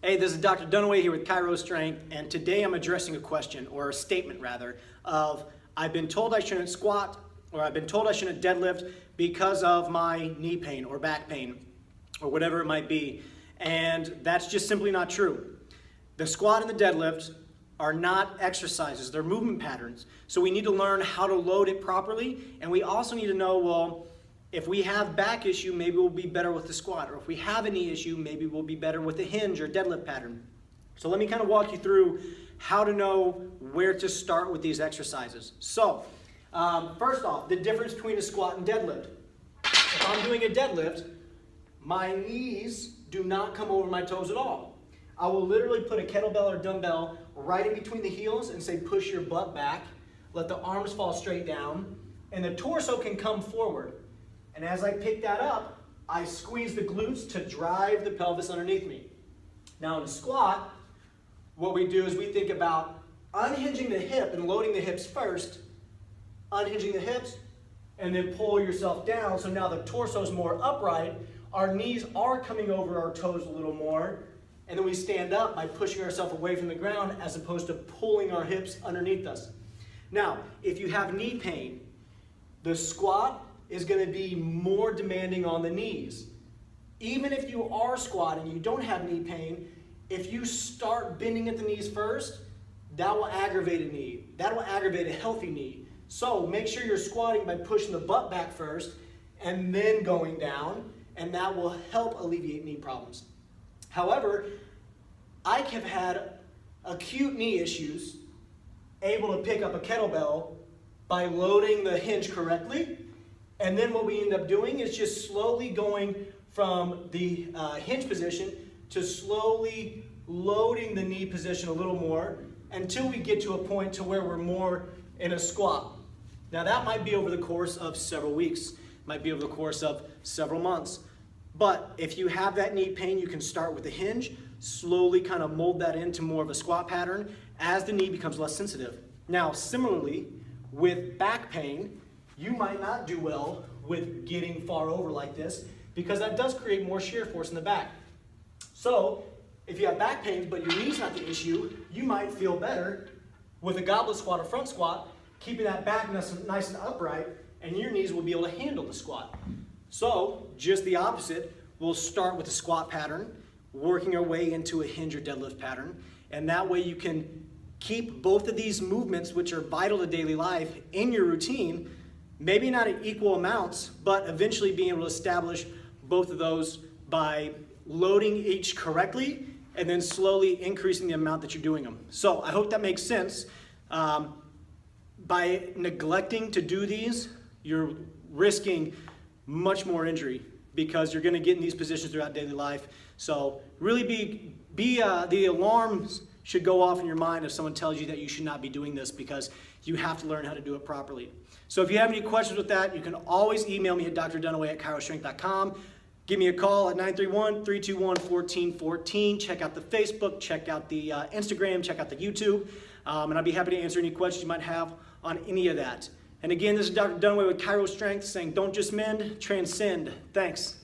Hey, this is Dr. Dunaway here with Chiro Strength, and today I'm addressing a question, or a statement rather, of I've been told I shouldn't squat, or I've been told I shouldn't deadlift because of my knee pain or back pain, or whatever it might be. And that's just simply not true. The squat and the deadlift are not exercises, they're movement patterns. So we need to learn how to load it properly, and we also need to know, well, if we have back issue, maybe we'll be better with the squat, or if we have a knee issue, maybe we'll be better with the hinge or deadlift pattern. So let me kind of walk you through how to know where to start with these exercises. So first off, the difference between a squat and deadlift. If I'm doing a deadlift, my knees do not come over my toes at all. I will literally put a kettlebell or dumbbell right in between the heels and say push your butt back, let the arms fall straight down, and the torso can come forward. And as I pick that up, I squeeze the glutes to drive the pelvis underneath me. Now in a squat, what we do is we think about unhinging the hip and loading the hips first, unhinging the hips, and then pull yourself down. So now the torso is more upright, our knees are coming over our toes a little more, and then we stand up by pushing ourselves away from the ground as opposed to pulling our hips underneath us. Now, if you have knee pain, the squat is going to be more demanding on the knees. Even if you are squatting, you don't have knee pain, if you start bending at the knees first, that will aggravate a knee. That will aggravate a healthy knee. So make sure you're squatting by pushing the butt back first and then going down, and that will help alleviate knee problems. However, I have had acute knee issues able to pick up a kettlebell by loading the hinge correctly. And then what we end up doing is just slowly going from the hinge position to slowly loading the knee position a little more until we get to a point to where we're more in a squat. Now that might be over the course of several weeks, might be over the course of several months. But if you have that knee pain, you can start with the hinge, slowly kind of mold that into more of a squat pattern as the knee becomes less sensitive. Now similarly, with back pain, you might not do well with getting far over like this because that does create more shear force in the back. So if you have back pain but your knee's not the issue, you might feel better with a goblet squat or front squat, keeping that back nice and upright, and your knees will be able to handle the squat. So just the opposite, we'll start with a squat pattern, working our way into a hinge or deadlift pattern, and that way you can keep both of these movements, which are vital to daily life, in your routine. Maybe not at equal amounts, but eventually being able to establish both of those by loading each correctly and then slowly increasing the amount that you're doing them. So I hope that makes sense. By neglecting to do these, you're risking much more injury because you're going to get in these positions throughout daily life. So really the alarms should go off in your mind if someone tells you that you should not be doing this, because you have to learn how to do it properly. So if you have any questions with that, you can always email me at drdunaway@chirostrength.com. Give me a call at 931-321-1414. Check out the Facebook, check out the Instagram, check out the YouTube, and I'd be happy to answer any questions you might have on any of that. And again, this is Dr. Dunaway with Chiro Strength saying don't just mend, transcend. Thanks.